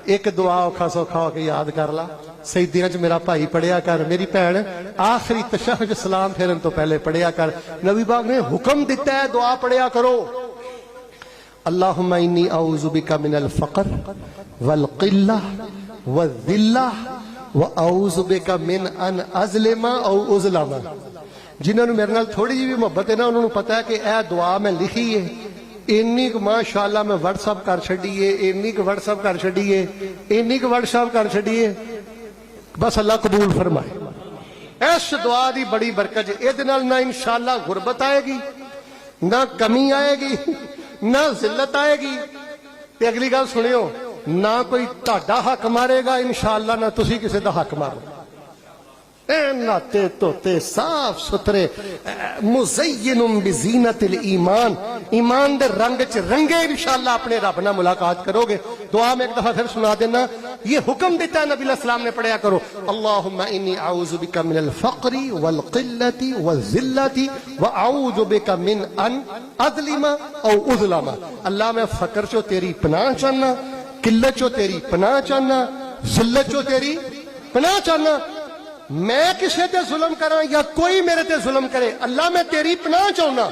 ایک دعا اوکھا سوکھا ہو کے یاد کر لا، سجدیاں چ میرا بھائی پڑھیا کر، میری بھن آخری تشہد سلام پھیرن تو پہلے پڑھیا کر۔ نبی پاک نے حکم دیتا ہے دعا پڑھیا کرو، اللہم انی اعوذ بک من الفقر والقلہ والذلہ واعوذ بک من ان اظلم او اظلم۔ جنہوں نے میرے نال تھوڑی جی بھی محبت ہے نا، انہوں نے پتا ہے کہ اے دعا میں لکھی ہے، اینی کو ماشاءاللہ میں واٹس اپ کر چھڑیے، اینی کو واٹس اپ کر چھڑیے، اینی کو واٹس اپ کر چھڑیے، بس اللہ قبول فرمائے۔ اس دعا دی بڑی برکت ہے، اے نال نہ انشاءاللہ غربت آئے گی، نہ کمی آئے گی، نہ ذلت آئے گی، تے اگلی گل سنیو، نہ کوئی تہاڈا حق مارے گا انشاءاللہ، نہ تسی کسی دا حق مارو۔ ناتے توتے صاف ستھرے مزین بزینت الایمان، ایمان دے رنگ چ رنگے انشاءاللہ اپنے رب نہ ملاقات کرو گے۔ دعا میں ایک دفعہ پھر سنا دینا، یہ حکم دیتا ہے نبی علیہ السلام نے، پڑھیا کرو اللہم انی اعوذ بک من الفقر والقلت والذلت واعوذ بک من ان اظلم او اظلم۔ اللہ میں فقر چو تیری پناہ چاہنا، قلت چو تیری پناہ چاہنا، ذلت چو تیری پناہ چاہنا، میں کسے تے ظلم کراں یا کوئی میرے تے ظلم کرے، اللہ میں تیری پناہ چاہنا۔